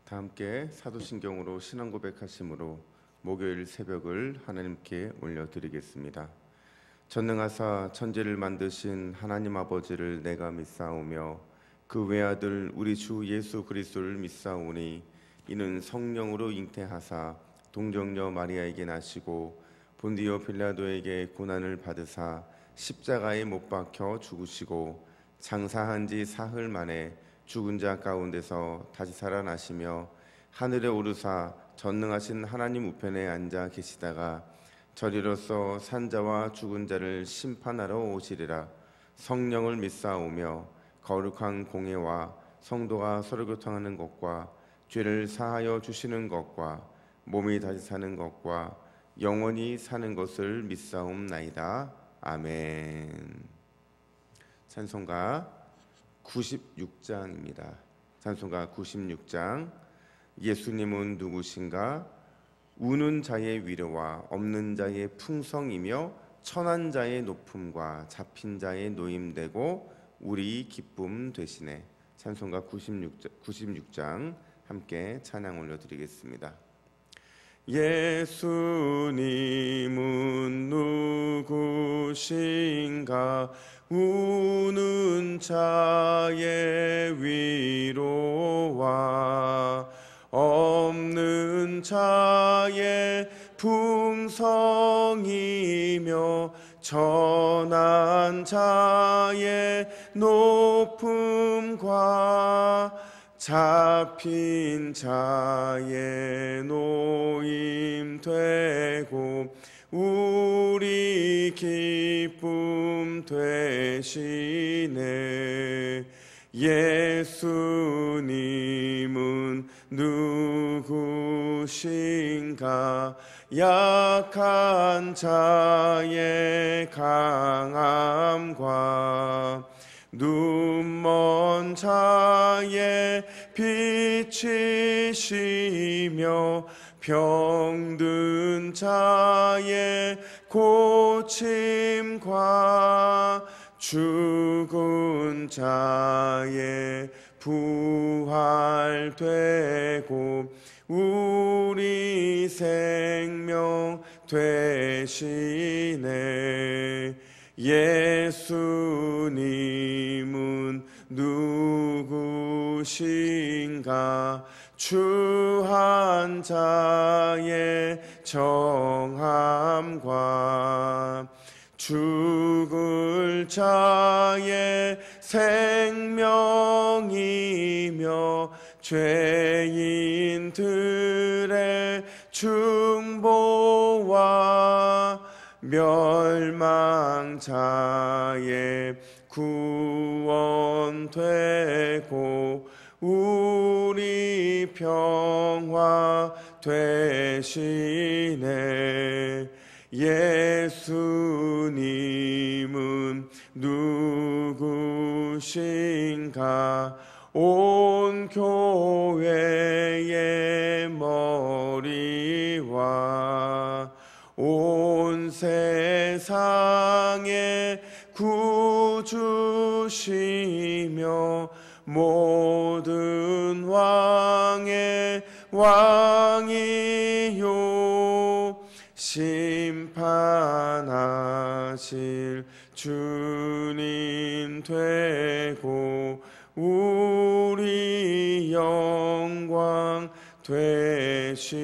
다 함께 사도신경으로 신앙 고백하심으로 목요일 새벽을 하나님께 올려드리겠습니다. 전능하사 천지를 만드신 하나님 아버지를 내가 믿사오며 그 외아들 우리 주 예수 그리스도를 믿사오니 이는 성령으로 잉태하사 동정녀 마리아에게 나시고 본디오 빌라도에게 고난을 받으사 십자가에 못 박혀 죽으시고 장사한 지 사흘 만에 죽은 자 가운데서 다시 살아나시며 하늘에 오르사 전능하신 하나님 우편에 앉아 계시다가 저리로서 산자와 죽은 자를 심판하러 오시리라. 성령을 믿사오며 거룩한 공회와 성도가 서로 교통하는 것과 죄를 사하여 주시는 것과 몸이 다시 사는 것과 영원히 사는 것을 믿사옵나이다. 아멘. 찬송가 96장입니다. 찬송가 96장. 예수님은 누구신가? 우는 자의 위로와 없는 자의 풍성이며 천한 자의 높음과 잡힌 자의 노임되고 우리 기쁨 되시네. 찬송가 96장 함께 찬양 올려드리겠습니다. 예수님은 누구신가? 우는 자의 위로와 없는 자의 풍성이며 천한 자의 높음과 잡힌 자의 노임되고 우리 기쁨 되시네. 예수님은 누구신가? 약한 자의 강함과 눈먼 자의 빛이시며 병든 자의 고침과 죽은 자의 부활되고 우리 생명 되시네. 예수님은 누구신가? 추한 자의 정함과 죽을 자의 생명이며 죄인들의 중보와 멸망자의 구원되고 우리 평화 되시네. 예수님은 누구신가? 온 교회의 머리와 온 세상의 구주시며 모든 왕의 왕이요 심판하실 주님 되고 우리 영광 되시네.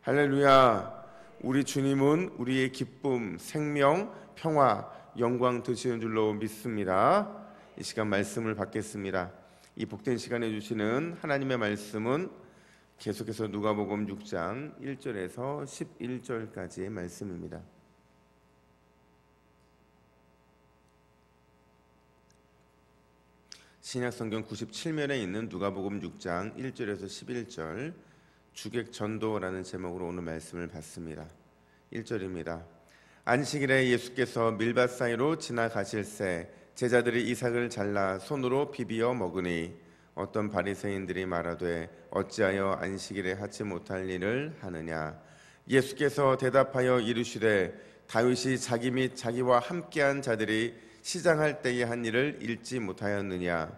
할렐루야. 우리 주님은 우리의 기쁨, 생명, 평화, 영광 되시는 줄로 믿습니다. 이 시간 말씀을 받겠습니다. 이 복된 시간에 주시는 하나님의 말씀은 계속해서 누가복음 6장 1절에서 11절까지의 말씀입니다. 신약성경 97면에 있는 누가복음 6장 1절에서 11절 주객전도라는 제목으로 오늘 말씀을 받습니다. 1절입니다. 안식일에 예수께서 밀밭 사이로 지나가실새 제자들이 이삭을 잘라 손으로 비비어 먹으니 어떤 바리새인들이 말하되 어찌하여 안식일에 하지 못할 일을 하느냐. 예수께서 대답하여 이르시되 다윗이 자기 및 자기와 함께한 자들이 시장할 때에 한 일을 읽지 못하였느냐.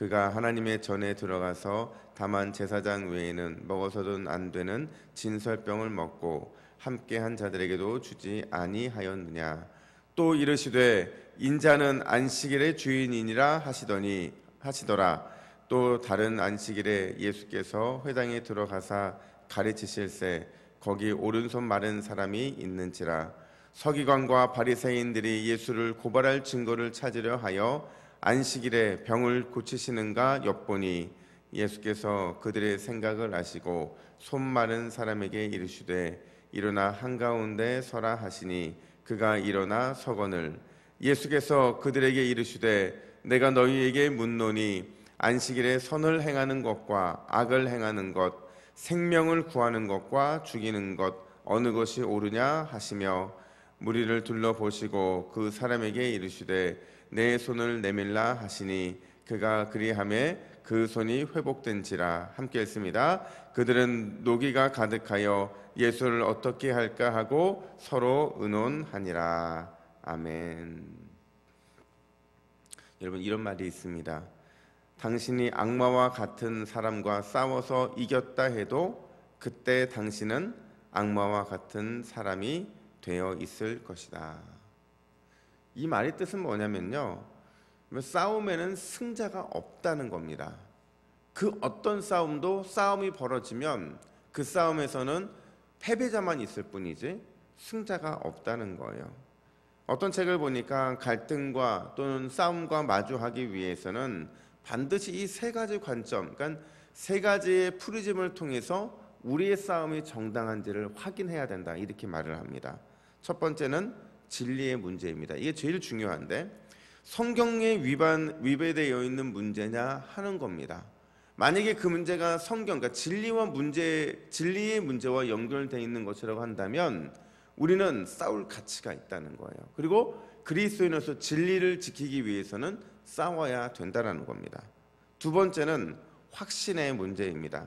그가 하나님의 전에 들어가서 다만 제사장 외에는 먹어서는 안 되는 진설병을 먹고 함께 한 자들에게도 주지 아니하였느냐. 또 이르시되 인자는 안식일의 주인이니라 하시더라. 또 다른 안식일에 예수께서 회당에 들어가사 가르치실세 거기 오른손 마른 사람이 있는지라. 서기관과 바리새인들이 예수를 고발할 증거를 찾으려 하여 안식일에 병을 고치시는가 엿보니 예수께서 그들의 생각을 아시고 손 마른 사람에게 이르시되 일어나 한가운데 서라 하시니 그가 일어나 서거늘. 예수께서 그들에게 이르시되 내가 너희에게 묻노니 안식일에 선을 행하는 것과 악을 행하는 것, 생명을 구하는 것과 죽이는 것 어느 것이 옳으냐 하시며 무리를 둘러보시고 그 사람에게 이르시되 내 손을 내밀라 하시니 그가 그리하매 그 손이 회복된지라. 함께 읽습니다. 그들은 노기가 가득하여 예수를 어떻게 할까 하고 서로 의논하니라. 아멘. 여러분, 이런 말이 있습니다. 당신이 악마와 같은 사람과 싸워서 이겼다 해도 그때 당신은 악마와 같은 사람이 되어 있을 것이다. 이 말의 뜻은 뭐냐면요, 싸움에는 승자가 없다는 겁니다. 그 어떤 싸움도 싸움이 벌어지면 그 싸움에서는 패배자만 있을 뿐이지 승자가 없다는 거예요. 어떤 책을 보니까 갈등과 또는 싸움과 마주하기 위해서는 반드시 이 세 가지 관점, 그러니까 세 가지의 프리즘을 통해서 우리의 싸움이 정당한지를 확인해야 된다, 이렇게 말을 합니다. 첫 번째는 진리의 문제입니다. 이게 제일 중요한데, 성경에 위배되어 있는 문제냐 하는 겁니다. 만약에 그 문제가 성경, 그러니까 진리의 문제와 연결되어 있는 것이라고 한다면 우리는 싸울 가치가 있다는 거예요. 그리고 그리스도인으로서 진리를 지키기 위해서는 싸워야 된다는 겁니다. 두 번째는 확신의 문제입니다.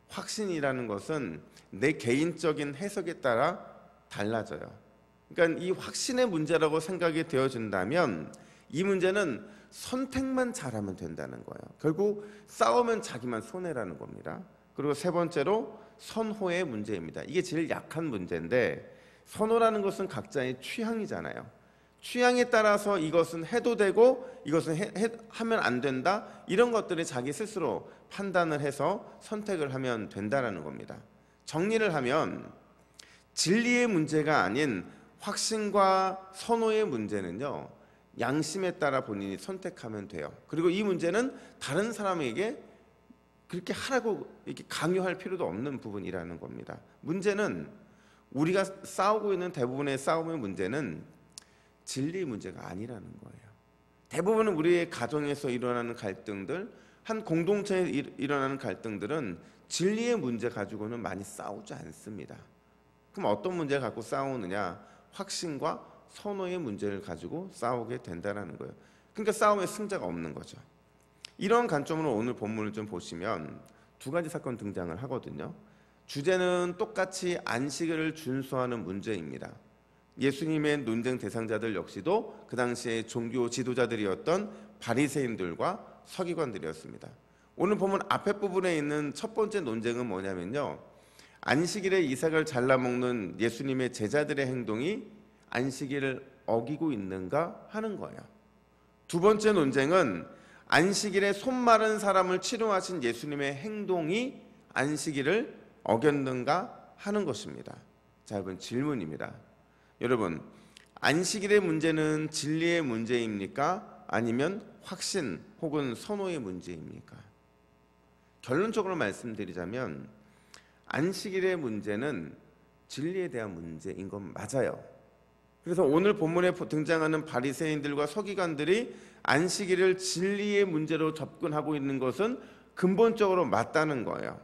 확신이라는 것은 내 개인적인 해석에 따라 달라져요. 그러니까 이 확신의 문제라고 생각이 되어진다면 이 문제는 선택만 잘하면 된다는 거예요. 결국 싸우면 자기만 손해라는 겁니다. 그리고 세 번째로 선호의 문제입니다. 이게 제일 약한 문제인데, 선호라는 것은 각자의 취향이잖아요. 취향에 따라서 이것은 해도 되고 이것은 하면 안 된다, 이런 것들을 자기 스스로 판단을 해서 선택을 하면 된다는 겁니다. 정리를 하면 진리의 문제가 아닌 확신과 선호의 문제는요, 양심에 따라 본인이 선택하면 돼요. 그리고 이 문제는 다른 사람에게 그렇게 하라고 이렇게 강요할 필요도 없는 부분이라는 겁니다. 문제는 우리가 싸우고 있는 대부분의 싸움의 문제는 진리의 문제가 아니라는 거예요. 대부분은 우리의 가정에서 일어나는 갈등들, 한 공동체에 일어나는 갈등들은 진리의 문제 가지고는 많이 싸우지 않습니다. 그럼 어떤 문제 갖고 싸우느냐? 확신과 선호의 문제를 가지고 싸우게 된다는 거예요. 그러니까 싸움에 승자가 없는 거죠. 이런 관점으로 오늘 본문을 좀 보시면 두 가지 사건 등장을 하거든요. 주제는 똑같이 안식일을 준수하는 문제입니다. 예수님의 논쟁 대상자들 역시도 그 당시에 종교 지도자들이었던 바리새인들과 서기관들이었습니다. 오늘 보면 앞에 부분에 있는 첫 번째 논쟁은 뭐냐면요, 안식일에 이삭을 잘라먹는 예수님의 제자들의 행동이 안식일을 어기고 있는가 하는 거예요. 두 번째 논쟁은 안식일에 손 마른 사람을 치료하신 예수님의 행동이 안식일을 어겼는가 하는 것입니다. 자, 여러분, 질문입니다. 여러분, 안식일의 문제는 진리의 문제입니까? 아니면 확신 혹은 선호의 문제입니까? 결론적으로 말씀드리자면 안식일의 문제는 진리에 대한 문제인 건 맞아요. 그래서 오늘 본문에 등장하는 바리새인들과 서기관들이 안식일을 진리의 문제로 접근하고 있는 것은 근본적으로 맞다는 거예요.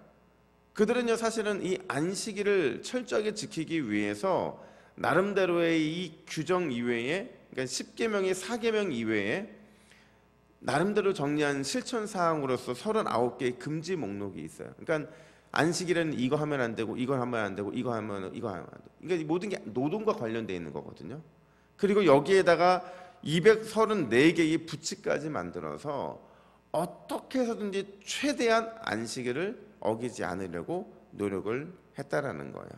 그들은요, 사실은 이 안식일을 철저하게 지키기 위해서 나름대로의 이 규정 이외에, 그러니까 10계명의 4계명 이외에 나름대로 정리한 실천 사항으로서 39개의 금지 목록이 있어요. 그러니까 안식일에는 이거 하면 안 되고, 이거 하면 안 되고, 이거 하면 안 되고. 그러니까 모든 게 노동과 관련되어 있는 거거든요. 그리고 여기에다가 234개의 부칙까지 만들어서 어떻게 해서든지 최대한 안식일을 어기지 않으려고 노력을 했다라는 거예요.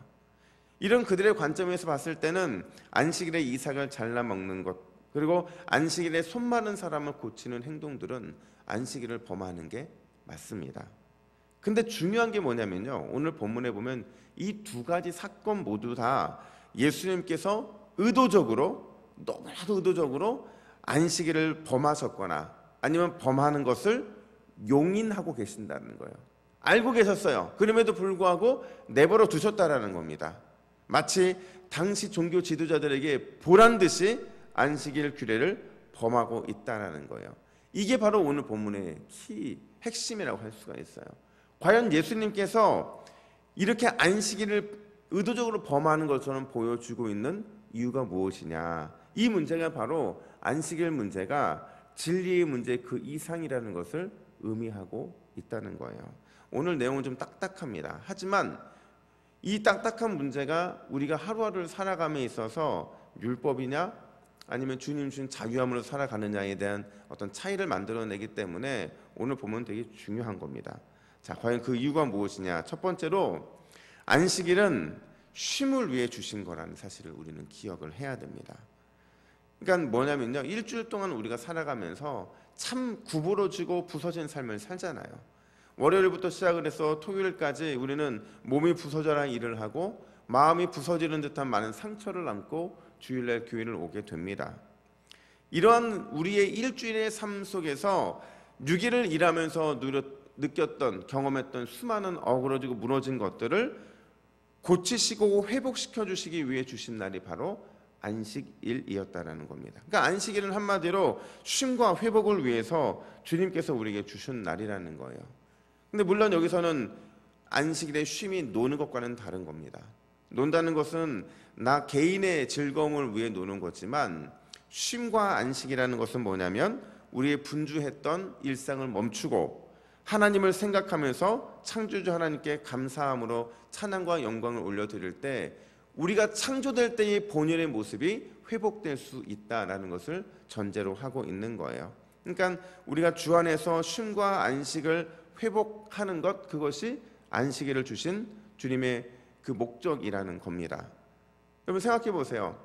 이런 그들의 관점에서 봤을 때는 안식일에 이삭을 잘라 먹는 것, 그리고 안식일에 손 마른 사람을 고치는 행동들은 안식일을 범하는 게 맞습니다. 근데 중요한 게 뭐냐면요, 오늘 본문에 보면 이 두 가지 사건 모두 다 예수님께서 의도적으로, 너무나도 의도적으로 안식일을 범하셨거나 아니면 범하는 것을 용인하고 계신다는 거예요. 알고 계셨어요. 그럼에도 불구하고 내버려 두셨다라는 겁니다. 마치 당시 종교 지도자들에게 보란 듯이 안식일 규례를 범하고 있다라는 거예요. 이게 바로 오늘 본문의 핵심이라고 할 수가 있어요. 과연 예수님께서 이렇게 안식일을 의도적으로 범하는 것처럼 보여주고 있는 이유가 무엇이냐? 이 문제가 바로 안식일 문제가 진리의 문제 그 이상이라는 것을 의미하고 있다는 거예요. 오늘 내용은 좀 딱딱합니다. 하지만 이 딱딱한 문제가 우리가 하루하루를 살아감에 있어서 율법이냐 아니면 주님 주신 자유함으로 살아가느냐에 대한 어떤 차이를 만들어내기 때문에 오늘 보면 되게 중요한 겁니다. 자, 과연 그 이유가 무엇이냐? 첫 번째로 안식일은 쉼을 위해 주신 거라는 사실을 우리는 기억을 해야 됩니다. 그러니까 뭐냐면요, 일주일 동안 우리가 살아가면서 참 구부러지고 부서진 삶을 살잖아요. 월요일부터 시작을 해서 토요일까지 우리는 몸이 부서져라 일을 하고 마음이 부서지는 듯한 많은 상처를 안고 주일날 교회를 오게 됩니다. 이러한 우리의 일주일의 삶 속에서 6일을 일하면서 느꼈던, 경험했던 수많은 어그러지고 무너진 것들을 고치시고 회복시켜 주시기 위해 주신 날이 바로 안식일이었다라는 겁니다. 그러니까 안식일은 한마디로 쉼과 회복을 위해서 주님께서 우리에게 주신 날이라는 거예요. 근데 물론 여기서는 안식일의 쉼이 노는 것과는 다른 겁니다. 논다는 것은 나 개인의 즐거움을 위해 노는 거지만, 쉼과 안식이라는 것은 뭐냐면 우리의 분주했던 일상을 멈추고 하나님을 생각하면서 창조주 하나님께 감사함으로 찬양과 영광을 올려드릴 때 우리가 창조될 때의 본연의 모습이 회복될 수 있다라는 것을 전제로 하고 있는 거예요. 그러니까 우리가 주 안에서 쉼과 안식을 회복하는 것, 그것이 안식일을 주신 주님의 그 목적이라는 겁니다. 여러분 생각해 보세요.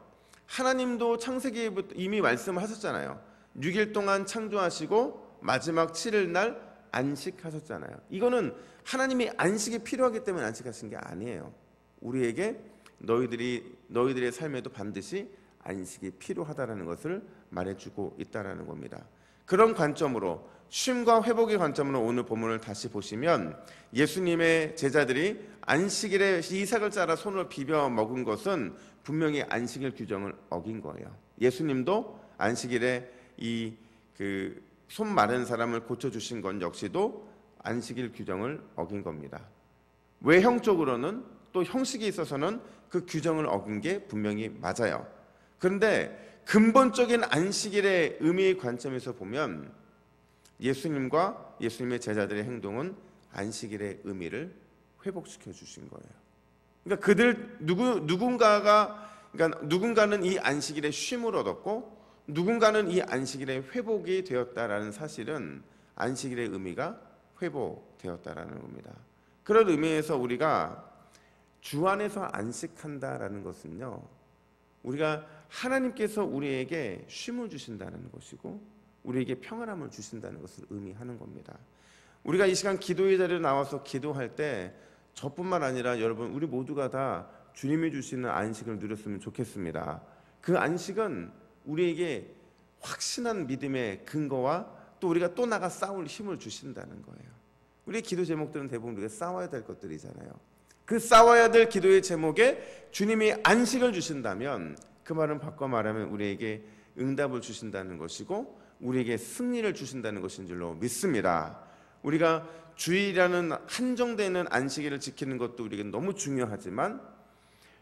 하나님도 창세기부터 이미 말씀을 하셨잖아요. 6일 동안 창조하시고 마지막 7일 날 안식하셨잖아요. 이거는 하나님이 안식이 필요하기 때문에 안식하신 게 아니에요. 우리에게 너희들의 삶에도 반드시 안식이 필요하다는 것을 말해주고 있다는 겁니다. 그런 관점으로, 쉼과 회복의 관점으로 오늘 본문을 다시 보시면 예수님의 제자들이 안식일에 이삭을 자라 손을 비벼 먹은 것은 분명히 안식일 규정을 어긴 거예요. 예수님도 안식일에 손 마른 사람을 고쳐주신 건 역시도 안식일 규정을 어긴 겁니다. 외형적으로는, 또 형식에 있어서는 그 규정을 어긴 게 분명히 맞아요. 그런데 근본적인 안식일의 의미의 관점에서 보면 예수님과 예수님의 제자들의 행동은 안식일의 의미를 회복시켜 주신 거예요. 그러니까 누군가는 이 안식일의 쉼을 얻었고 누군가는 이 안식일의 회복이 되었다라는 사실은 안식일의 의미가 회복되었다라는 겁니다. 그런 의미에서 우리가 주 안에서 안식한다라는 것은요, 우리가 하나님께서 우리에게 쉼을 주신다는 것이고 우리에게 평안함을 주신다는 것을 의미하는 겁니다. 우리가 이 시간 기도의 자리에 나와서 기도할 때 저뿐만 아니라 여러분, 우리 모두가 다 주님이 주시는 안식을 누렸으면 좋겠습니다. 그 안식은 우리에게 확신한 믿음의 근거와 또 우리가 또 나가 싸울 힘을 주신다는 거예요. 우리의 기도 제목들은 대부분 우리가 싸워야 될 것들이잖아요. 그 싸워야 될 기도의 제목에 주님이 안식을 주신다면 그 말은 바꿔 말하면 우리에게 응답을 주신다는 것이고 우리에게 승리를 주신다는 것인 줄로 믿습니다. 우리가 주일이라는 한정되는 안식일을 지키는 것도 우리에게 너무 중요하지만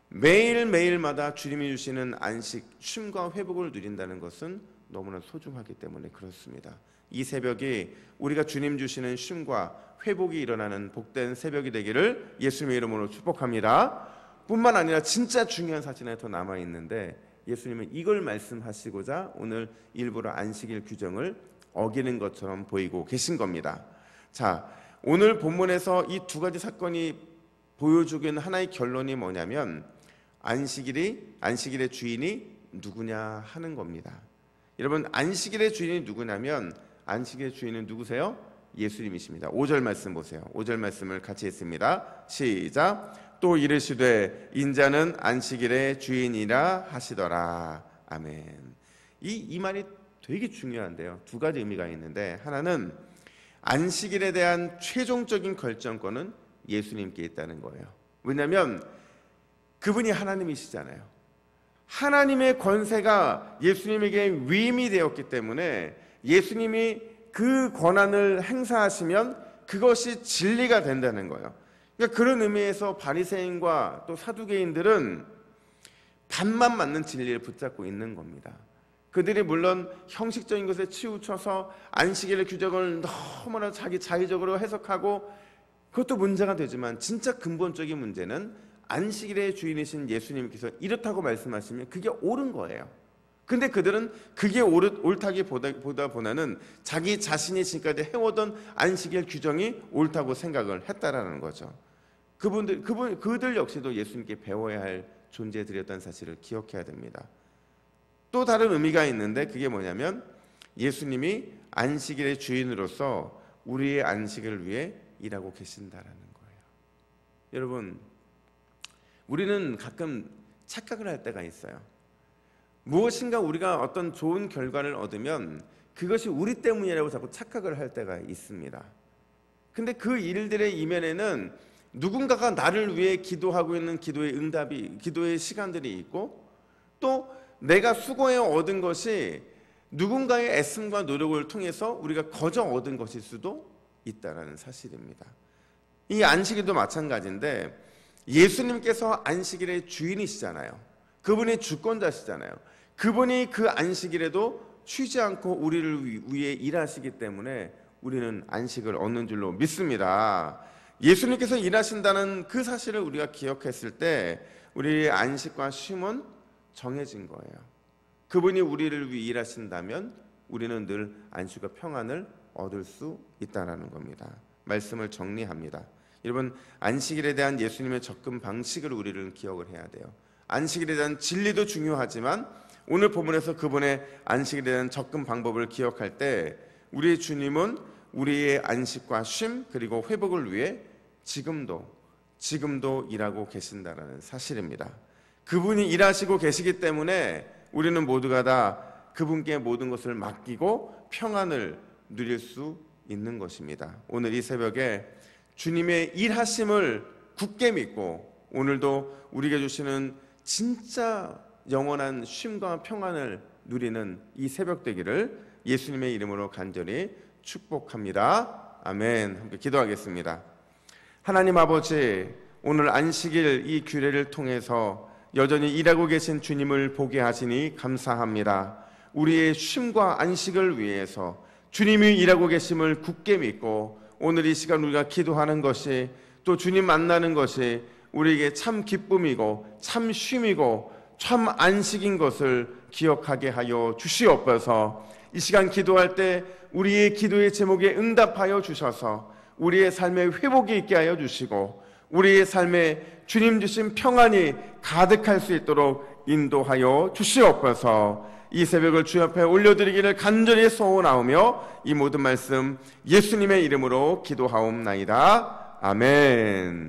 매일매일마다 주님이 주시는 안식, 쉼과 회복을 누린다는 것은 너무나 소중하기 때문에 그렇습니다. 이 새벽이 우리가 주님 주시는 쉼과 회복이 일어나는 복된 새벽이 되기를 예수님의 이름으로 축복합니다. 뿐만 아니라 진짜 중요한 사실이 더 남아있는데 예수님은 이걸 말씀하시고자 오늘 일부러 안식일 규정을 어기는 것처럼 보이고 계신 겁니다. 자, 오늘 본문에서 이 두 가지 사건이 보여주고 있는 하나의 결론이 뭐냐면 안식일의 주인이 누구냐 하는 겁니다. 여러분, 안식일의 주인이 누구냐면 안식일의 주인은 누구세요? 예수님이십니다. 5절 말씀 보세요. 5절 말씀을 같이 했습니다. 시작. 또 이르시되 인자는 안식일의 주인이라 하시더라. 아멘. 이 말이 되게 중요한데요. 두 가지 의미가 있는데, 하나는 안식일에 대한 최종적인 결정권은 예수님께 있다는 거예요. 왜냐하면 그분이 하나님이시잖아요. 하나님의 권세가 예수님에게 위임이 되었기 때문에 예수님이 그 권한을 행사하시면 그것이 진리가 된다는 거예요. 그러니까 그런 의미에서 바리새인과 또 사두개인들은 반만 맞는 진리를 붙잡고 있는 겁니다. 그들이 물론 형식적인 것에 치우쳐서 안식일의 규정을 너무나 자기 자의적으로 해석하고 그것도 문제가 되지만, 진짜 근본적인 문제는 안식일의 주인이신 예수님께서 이렇다고 말씀하시면 그게 옳은 거예요. 근데 그들은 그게 옳다기보다는 자기 자신이 지금까지 해오던 안식일 규정이 옳다고 생각을 했다라는 거죠. 그들 역시도 예수님께 배워야 할 존재들이었다는 사실을 기억해야 됩니다. 또 다른 의미가 있는데, 그게 뭐냐면 예수님이 안식일의 주인으로서 우리의 안식을 위해 일하고 계신다라는 거예요. 여러분, 우리는 가끔 착각을 할 때가 있어요. 무엇인가 우리가 어떤 좋은 결과를 얻으면 그것이 우리 때문이라고 자꾸 착각을 할 때가 있습니다. 근데 그 일들의 이면에는 누군가가 나를 위해 기도하고 있는 기도의 시간들이 있고, 또 내가 수고해 얻은 것이 누군가의 애씀과 노력을 통해서 우리가 거저 얻은 것일 수도 있다는 사실입니다. 이 안식일도 마찬가지인데, 예수님께서 안식일의 주인이시잖아요. 그분이 주권자시잖아요. 그분이 그 안식일에도 쉬지 않고 우리를 위해 일하시기 때문에 우리는 안식을 얻는 줄로 믿습니다. 예수님께서 일하신다는 그 사실을 우리가 기억했을 때 우리의 안식과 쉼은 정해진 거예요. 그분이 우리를 위해 일하신다면 우리는 늘 안식과 평안을 얻을 수 있다는 겁니다. 말씀을 정리합니다. 여러분, 안식일에 대한 예수님의 접근 방식을 우리는 기억을 해야 돼요. 안식일에 대한 진리도 중요하지만 오늘 본문에서 그분의 안식일에 대한 접근 방법을 기억할 때 우리의 주님은 우리의 안식과 쉼 그리고 회복을 위해 지금도 일하고 계신다는 사실입니다. 그분이 일하시고 계시기 때문에 우리는 모두가 다 그분께 모든 것을 맡기고 평안을 누릴 수 있는 것입니다. 오늘 이 새벽에 주님의 일하심을 굳게 믿고 오늘도 우리에게 주시는 진짜 영원한 쉼과 평안을 누리는 이 새벽 되기를 예수님의 이름으로 간절히 축복합니다. 아멘. 함께 기도하겠습니다. 하나님 아버지, 오늘 안식일 이 규례를 통해서 여전히 일하고 계신 주님을 보게 하시니 감사합니다. 우리의 쉼과 안식을 위해서 주님이 일하고 계심을 굳게 믿고 오늘 이 시간 우리가 기도하는 것이, 또 주님 만나는 것이 우리에게 참 기쁨이고 참 쉼이고 참 안식인 것을 기억하게 하여 주시옵소서. 이 시간 기도할 때 우리의 기도의 제목에 응답하여 주셔서 우리의 삶에 회복이 있게 하여 주시고 우리의 삶에 주님 주신 평안이 가득할 수 있도록 인도하여 주시옵소서. 이 새벽을 주 앞에 올려드리기를 간절히 소원하오며 이 모든 말씀 예수님의 이름으로 기도하옵나이다. 아멘.